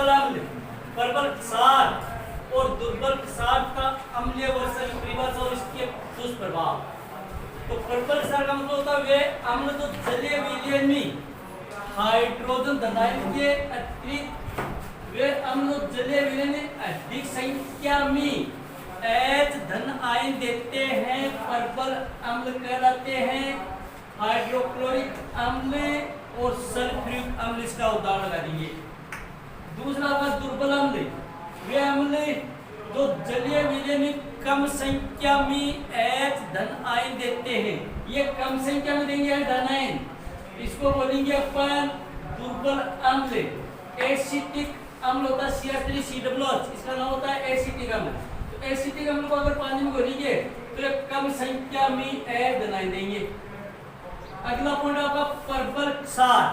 प्रबल अम्ल, प्रबल क्षार और दुर्बल क्षार का अम्लीय वर्षा की परिभाषा और इसके दुष्प्रभाव। तो प्रबल क्षार का मतलब होता है वे अम्ल जो जलीय विलयन में हाइड्रोजन धनायन के अतिरिक्त वे अम्ल जो जलीय विलयन में अधिक संख्या में H धन आयन देते हैं, प्रबल अम्ल कहलाते हैं। हाइड्रोक्लोरिक अम्ल और सल्फ्यूरिक अम्ल इसका उदाहरण लगा देंगे। दूसरा होगा दुर्बल अम्ल, वे अम्ल जो जलीय विलयन में कम संख्या में H धन आयन देते हैं। ये कम संख्या में देंगे धन आयन, इसको बोलेंगे अपन दुर्बल अम्ल। एसिटिक अम्ल होता है CH3COOH, इसका नाम होता है एसिटिक अम्ल। तो एसिटिक अम्ल को अगर पानी में घोलेंगे तो ये कम संख्या में H धन आयन देंगे। अगला पॉइंट आपका प्रबल क्षार,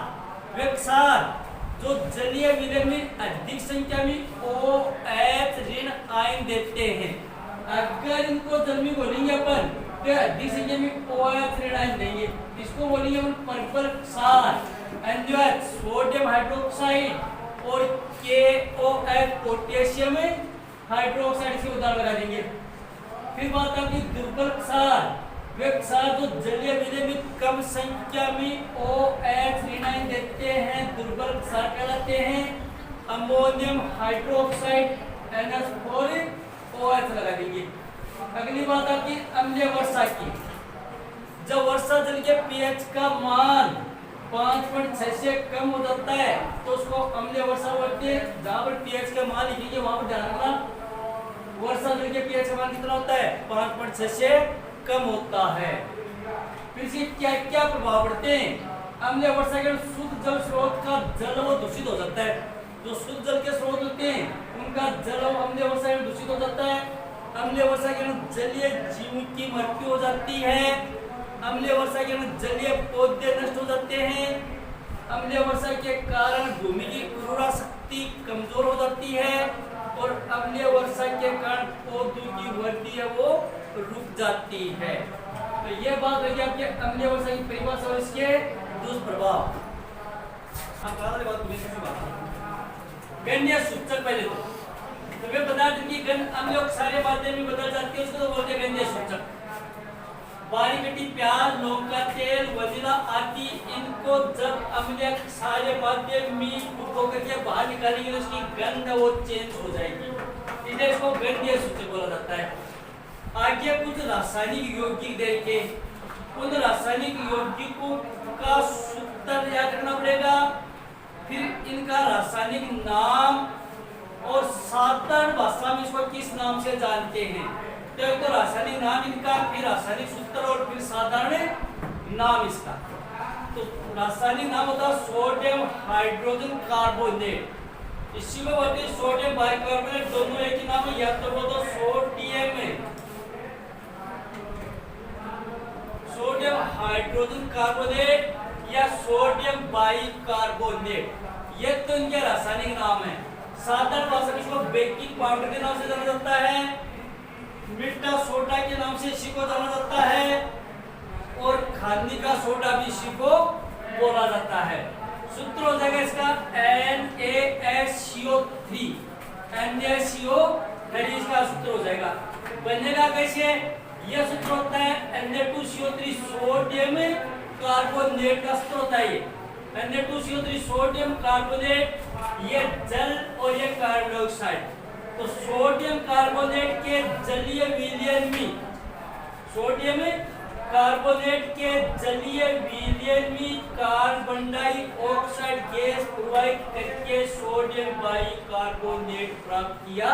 वे क्षार जो जलीय विलयन में अधिक संख्या में OH ऋण आयन देते हैं। अगर इनको जल में घोलेंगे अपन तो अधिक संख्या में OH ऋण आयन देंगे, इसको बोलेंगे अपन प्रबल क्षार। NaOH सोडियम हाइड्रोक्साइड और KOH पोटेशियम हाइड्रोक्साइड के उदाहरण लगा देंगे। फिर बात आती है दुर्बल क्षार, वे क्षार जो जलीय विलयन में कम संख्या में OH ऋण आयन देते हैं, दुर्बल क्षार कहलाते हैं। अमोनियम हाइड्रोक्साइड NH4 OH लगा देंगे। अगली बात आती है अम्लीय वर्षा की। जब वर्षा जल के pH का मान 5.6 से कम हो जाता है तो उसको अम्लीय वर्षा बोलते हैं। जहां पर pH का मान लिखेंगे वहां पर ध्यान रखना, वर्षा जल के pH का मान कितना होता है? 5.6 से कम होता है। फिर से क्या क्या प्रभाव पड़ते हैं? अम्लीय वर्षा के शुद्ध जल स्रोत का जल वो दूषित हो जाता है। जो शुद्ध जल के स्रोत होते हैं उनका जल अम्लीय वर्षा में दूषित हो जाता है। अम्लीय वर्षा के जलीय जीवों की मृत्यु हो जाती है। अम्लीय वर्षा के जलीय पौधे नष्ट हो जाते हैं। अम्लीय वर्षा के कारण भूमि की उर्वरा शक्ति कमजोर हो जाती है और अम्लीय वर्षा के कारण पौधों की वृद्धि है वो रुक जाती है। तो ये बात होगी आपके अम्लीय वर्षा की परिभाषा और इसके दुष्प्रभाव। गंधीय सूचक पहले तो वे पदार्थ की गंध अम्ल क्षारीय माध्यम में बदल जाती है, उसको तो बोलते हैं गंधीय सूचक। बारीक कटी प्याज, लौंग का तेल, वनीला आदि, इनको जब अम्लीय क्षारीय माध्यम में होकर के बाहर निकालेंगे तो उसकी गंध वो चेंज हो जाएगी, इसलिए इसको गंधीय सूचक बोला जाता है। आगे कुछ रासायनिक यौगिक देंगे, उन रासायनिक यौगिकों का सूत्र याद रखना पड़ेगा। फिर इनका रासायनिक नाम और साधारण भाषा में इसको किस नाम से जानते हैं। तो एक तो रासायनिक नाम इनका, फिर रासायनिक सूत्र और फिर साधारण नाम इसका। तो रासायनिक नाम होता है सोडियम हाइड्रोजन कार्बोनेट, इसी में बोलते हैं सोडियम बाइकार्बोनेट। दोनों एक ही नाम है, या तो बोलो सोडियम हाइड्रोजन कार्बोनेट या सोडियम बाइकार्बोनेट, ये तो इनके रासायनिक नाम है। साधारण भाषा में इसको बेकिंग पाउडर के नाम से जाना जाता है, मीठा सोडा के नाम से इसी को जाना जाता है और खाने का सोडा भी इसी को बोला जाता है। सूत्र हो जाएगा इसका NaSCO3, NaSCO3 इसका सूत्र हो जाएगा। बनेगा कैसे? यह सूत्र होता है Na2CO3 सोडियम कार्बोनेट का सूत्र होता है। Na2CO3 सोडियम कार्बोनेट, ये जल और ये कार्बन डाइऑक्साइड। तो सोडियम कार्बोनेट के जलीय विलयन में, सोडियम कार्बोनेट के जलीय विलयन में कार्बन डाइऑक्साइड गैस प्रवाहित करके सोडियम बाइकार्बोनेट प्राप्त किया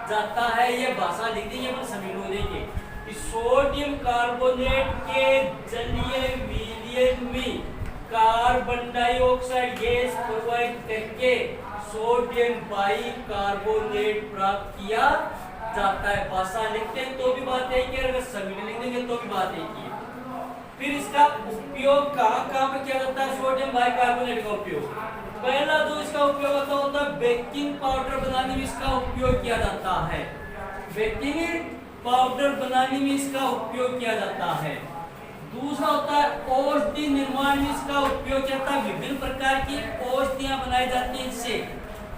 जाता है। ये भाषा लिख दी है सभी लोग देंगे कि सोडियम कार्बोनेट के जलीय विलयन में कार्बन डाइऑक्साइड गैस प्रवाहित करके सोडियम बाइकार्बोनेट प्राप्त किया जाता है। भाषा लिखते हैं तो भी बात एक ही है, अगर सभी लिख देंगे तो भी बात एक ही है। फिर इसका उपयोग कहाँ पर किया जाता है? सोडियम बाइकार्बोनेट का उपयोग पहला जो इसका उपयोग होता है बेकिंग पाउडर बनाने में इसका उपयोग किया जाता है। बेकिंग पाउडर बनाने में इसका उपयोग किया जाता है। दूसरा होता है औषधि निर्माण में इसका उपयोग किया जाता है। विभिन्न प्रकार की औषधियां बनाई जाती हैं इससे।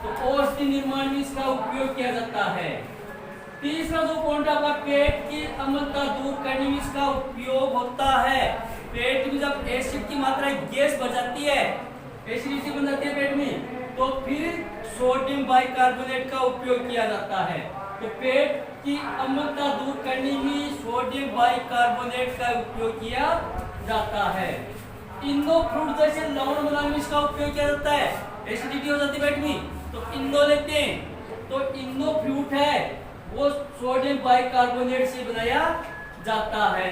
तो औषधि निर्माण में इसका उपयोग किया जाता है। तीसरा जो पॉइंट आपका पेट की अम्लता दूर करने में इसका उपयोग होता है। पेट में जब एसिड की मात्रा गैस बढ़ जाती है, एसिडिटी बन जाती है पेट में, तो फिर सोडियम बाइकार्बोनेट का उपयोग किया जाता है। तो पेट की अम्लता दूर करने में सोडियम बाइकार्बोनेट का उपयोग किया जाता है। इंदो फ्रूट जैसे लवण बनाने में इसका उपयोग किया जाता है। एसिडिटी हो जाती है पेट में तो इंदो लेते हैं, तो इंदो फ्रूट है वो सोडियम बाइकार्बोनेट से बनाया जाता है।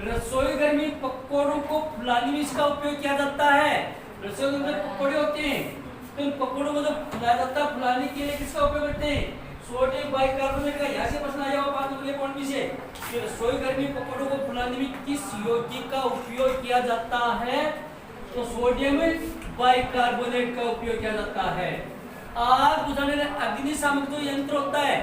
रसोई घर में पकौड़ों को फुलाने में इसका उपयोग किया जाता है। रसोई घर में पकौड़े होते हैं तो इन पकौड़ों को जब फुलाया जाता है, फुलाने के लिए किसका उपयोग करते हैं? सोडियम बाइकार्बोनेट का। यहाँ से प्रश्न आया हुआ बात अगले पॉइंट से कि रसोई घर में पकौड़ों को फुलाने में किस यौगिक का उपयोग किया जाता है? तो सोडियम बाइकार्बोनेट का उपयोग किया जाता है। आग बुझाने अग्निशामक जो यंत्र होता है,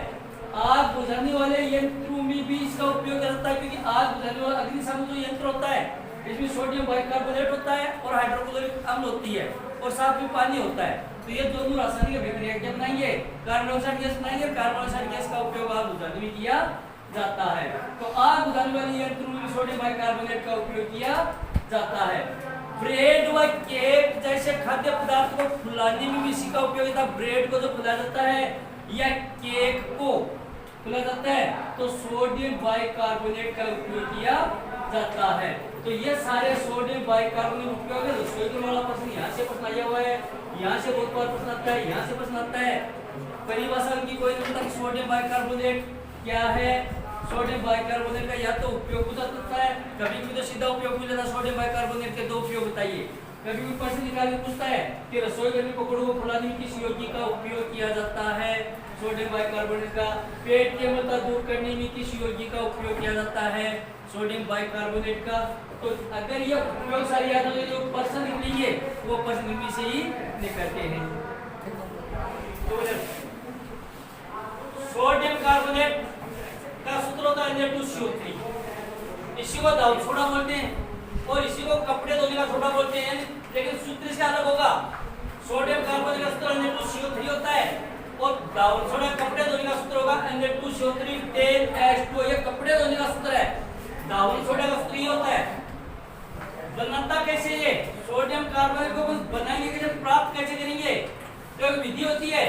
आग बुझाने वाले यंत्रों में भी इसका उपयोग किया जाता है, क्योंकि आग बुझाने वाला अग्निशामक जो यंत्र होता है इसमें सोडियम बाइकार्बोनेट होता है और हाइड्रोक्लोरिक अम्ल होती है और साथ में पानी होता है। तो ये दोनों रासायनिक अभिक्रिया क्या बनाएंगे? कार्बन डाइऑक्साइड गैस बनाएंगे। कार्बन डाइऑक्साइड गैस का उपयोग आग बुझाने में किया जाता है। तो आग बुझाने वाले यंत्रों में सोडियम बाइकार्बोनेट का उपयोग किया जाता है। ब्रेड व केक जैसे खाद्य पदार्थ को फुलाने में भी इसी का उपयोग होता है। ब्रेड को जो फुलाया जाता है या केक को फुलाया जाता है तो सोडियम बाइकार्बोनेट का उपयोग किया जाता है। तो ये सारे सोडियम बाइकार्बोनेट उपयोग है। रसोई वाला प्रश्न यहाँ से प्रश्न आया हुआ है, यहाँ से बहुत बार प्रश्न आता है, यहाँ से प्रश्न आता है। परिभाषा की कोई नहीं पता सोडियम बाइकार्बोनेट क्या है। सोडियम बाइकार्बोनेट का या तो उपयोग हो सकता है, कभी भी तो सीधा उपयोग हो जाता है। सोडियम बाइकार्बोनेट के दो उपयोग बताइए। कभी भी प्रश्न निकाल के पूछता है कि रसोई घर में पकौड़ों को फुलाने में किस यौगिक का उपयोग किया जाता है? सोडियम बाइकार्बोनेट का। पेट की अम्लता दूर करने में किस यौगिक का उपयोग किया जाता है? सोडियम बाइकार्बोनेट का। तो अगर ये उपयोग सारी याद हो जाए जो प्रश्न निकलेंगे वो प्रश्न इनमें से ही निकलते हैं। तो सोडियम कार्बोनेट का सूत्र होता है Na2CO3। इसी को दाल सोडा बोलते हैं और इसी को कपड़े धोने का सोडा बोलते हैं, लेकिन सूत्र इसका अलग होगा। सोडियम कार्बोनेट का सूत्र Na2CO3 होता है और दाल सोडा कपड़े धोने का सूत्र होगा Na2CO3 10H2। ये कपड़े धोने का सूत्र है। दाल सोडा का सूत्र ये होता है। बनाता कैसे ये सोडियम कार्बोनेट को बनाएंगे कैसे, प्राप्त कैसे करेंगे? तो एक विधि होती है,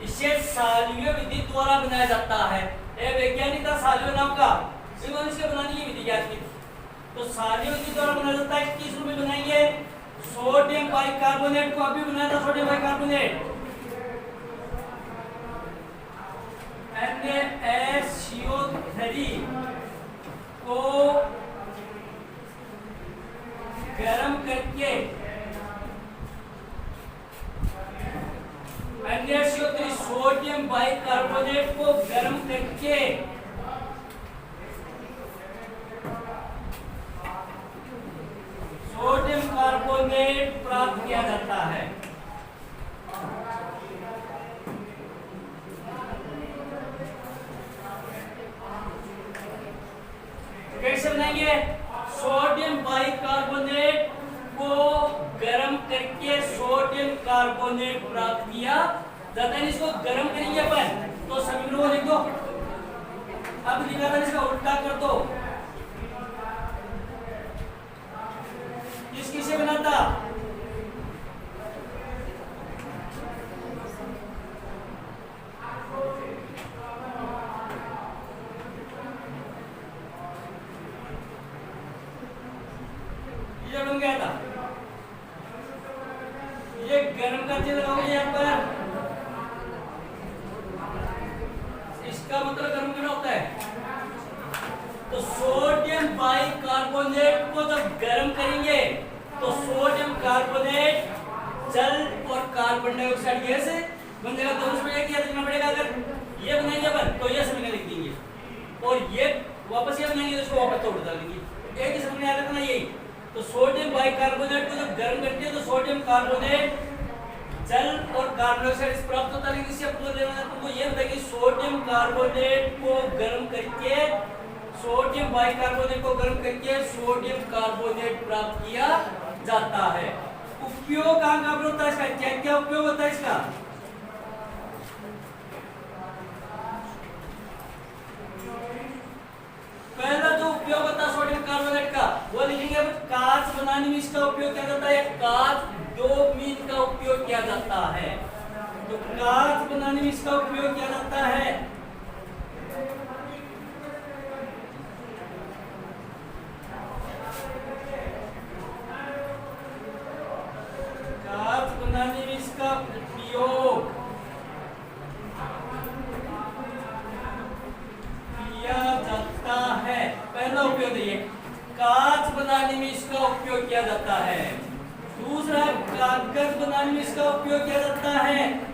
इसे साल्वीय विधि द्वारा बनाया जाता है। एक वैज्ञानिक था साल्वीय नाम का, इन्होंने इसे बनाने की विधि ज्ञात की। तो साल्वीय विधि द्वारा बनाया जाता है। किस रूप में बनाएंगे? सोडियम बाइकार्बोनेट को अभी बनाया था सोडियम बाइकार्बोनेट NaCO3 को गरम करके NaCO3 सोडियम बाइकार्बोनेट को गरम करके सोडियम कार्बोनेट प्राप्त किया जाता है। कैसे बनाएंगे? सोडियम बाइकार्बोनेट को गरम करके सोडियम कार्बोनेट प्राप्त किया जाता है। इसको गरम करेंगे अपन तो समीकरण लिख दो। अब लिखा था इसका उल्टा कर दो। किस किसे बनाता? ये बन गया था। ये गर्म करके लगाओगे यहाँ पर, इसका मतलब गर्म करना होता है। तो सोडियम बाइकार्बोनेट को जब गर्म करेंगे तो सोडियम कार्बोनेट जल और कार्बन डाइऑक्साइड गैस बन जाएगा। तो उसमें क्या लिखना पड़ेगा? अगर ये बनाएंगे अपन तो ये समीकरण लिख देंगे और ये वापस ये बनाएंगे तो इसको वापस तोड़ डालेंगे। एक ही समीकरण याद रखना यही। तो सोडियम बाइकार्बोनेट को जब गर्म करते हैं तो सोडियम कार्बोनेट जल और कार्बन डाइऑक्साइड प्राप्त होता है। लेकिन इससे आपको लेना है तो ये बताइए सोडियम कार्बोनेट को गर्म करके सोडियम बाइकार्बोनेट को गर्म करके सोडियम कार्बोनेट प्राप्त किया जाता है। उपयोग कहाँ कहाँ होता है इसका? क्या क्या उपयोग होता है इसका? बनाने में इसका उपयोग किया जाता है, कांच दो मीन का उपयोग किया जाता है। तो कांच बनाने में इसका उपयोग किया जाता है। कांच बनाने में इसका उपयोग किया जाता है। पहला उपयोग देखिए, कांच बनाने में इसका उपयोग किया जाता है। दूसरा, कागज बनाने में इसका उपयोग किया जाता है।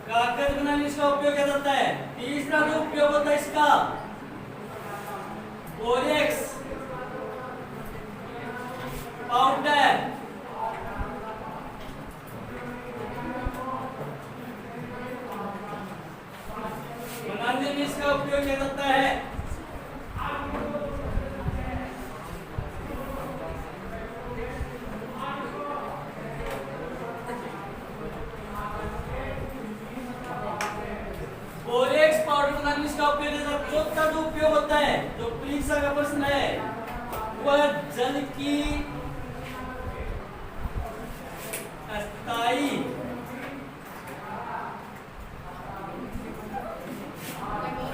कागज बनाने में इसका उपयोग किया जाता है। तीसरा जो उपयोग होता है इसका, बोरेक्स पाउडर बनाने में इसका उपयोग किया जाता है। बोरेक्स पाउडर बनाने में इसका उपयोग किया जाता है। चौथा जो उपयोग होता है, जो परीक्षा का प्रश्न है, वह जल की अस्थायी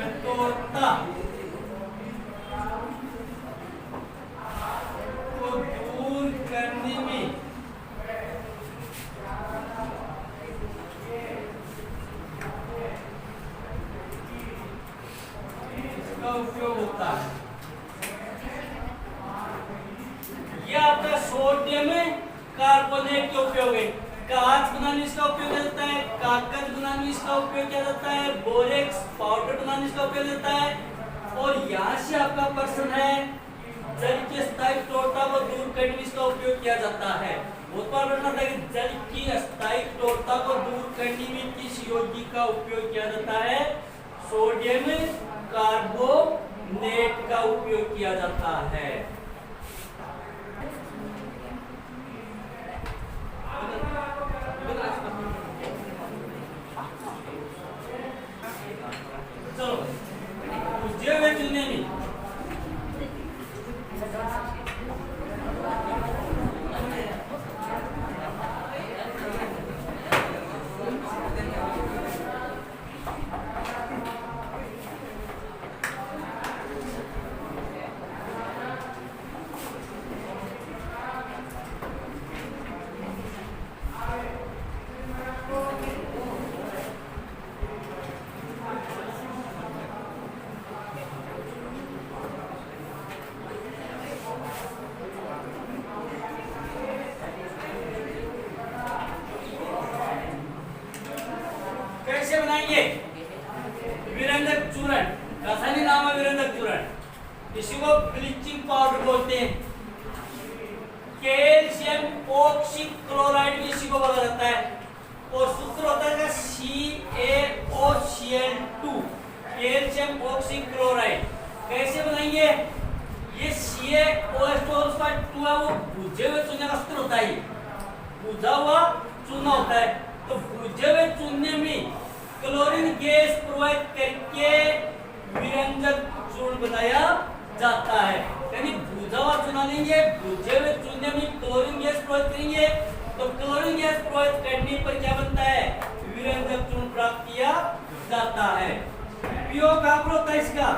कठोरता को दूर करने में इसका उपयोग होता है। यह आपका सोडियम कार्बोनेट का उपयोग है। कांच बनाने में इसका उपयोग किया जाता है, कागज बनाने में इसका उपयोग किया जाता है, बोरेक्स पाउडर बनाने में इसका उपयोग किया जाता है। और यहाँ से आपका प्रश्न है, जल की अस्थायी कठोरता को दूर करने में इसका उपयोग किया जाता है। बहुत बार प्रश्न आता है कि जल की अस्थायी कठोरता को दूर करने में किस यौगिक का उपयोग किया जाता है? सोडियम कार्बोनेट का उपयोग किया जाता है। चलो, पूछे हुए चुनने में कैसे बनाएंगे? विरंजक चूर्ण, रासायनिक नाम है विरंजक चूर्ण। इसी को ब्लीचिंग पाउडर बोलते हैं। कैल्शियम ऑक्सीक्लोराइड भी इसी को बोला जाता है। और सूत्र होता है CaOCl2, कैल्शियम ऑक्सीक्लोराइड। कैसे बनाएंगे? ये CaOH2 है, वो भुजे हुए चूने का सूत्र होता है। भुजा हुआ चूना होता है। तो भुजे हुए चूने में क्लोरीन गैस प्रवाहित करके विरंजक चूर्ण बनाया जाता है। यानी भुजा हुआ चूना लेंगे, भुजे हुए चूने में क्लोरीन गैस प्रवाहित करेंगे, तो क्लोरीन गैस प्रवाहित करने पर क्या बनता है? विरंजक चूर्ण प्राप्त किया जाता है। उपयोग कहाँ पर होता है इसका?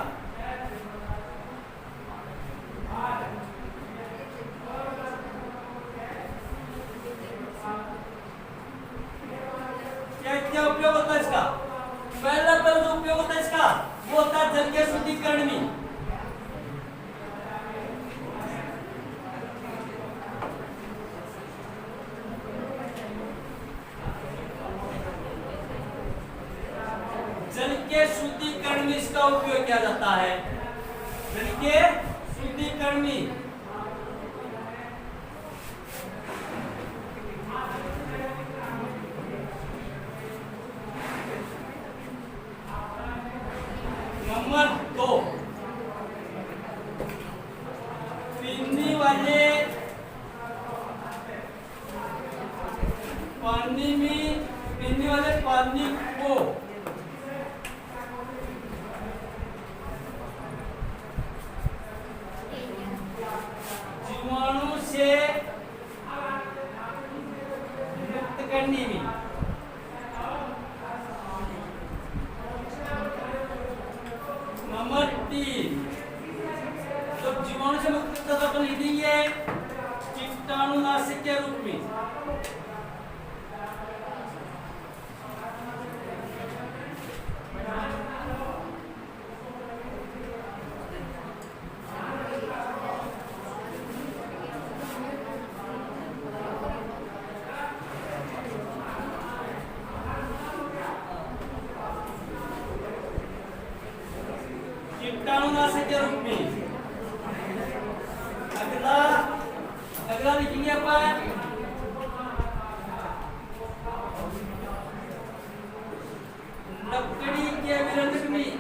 क्या उपयोग होता है इसका? पहला जो उपयोग होता है इसका, वो होता है जल के शुद्धिकरण में। जल के शुद्धिकरण में इसका उपयोग किया जाता है। जल के शुद्धिकरण में नंबर 2, पीने वाले पानी को जीवाणु से मुक्त करने में नंबर 3, तो जीवाणु से मुक्त करना अपन लिखेंगे कीटाणुनाशक के रूप में। कीटाणुनाशक के रूप में अगला लिखेंगे अपन लकड़ी के विरंजक में।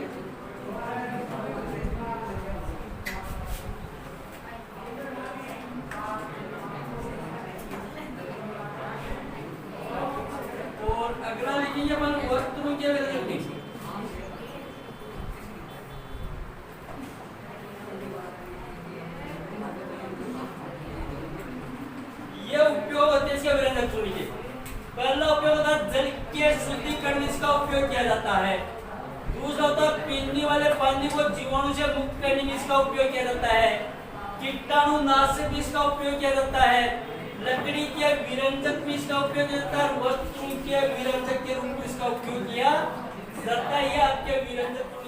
और अगला लिखेंगे अपन वस्तुओं के विरंजक में। उपयोग होते हैं इसके विरंजक चुनी के। पहला उपयोग होता है जल के शुद्धिकरण, इसका उपयोग किया जाता है। दूसरा होता है पीने वाले पानी को जीवाणु से मुक्त करने में इसका उपयोग किया जाता है। कीटाणुनाशक भी इसका उपयोग किया जाता है। लकड़ी के विरंजक भी इसका उपयोग किया जाता है। वस्तु के विरंजक के रूप में इसका उपयोग किया जाता है। ये आपके विरंजक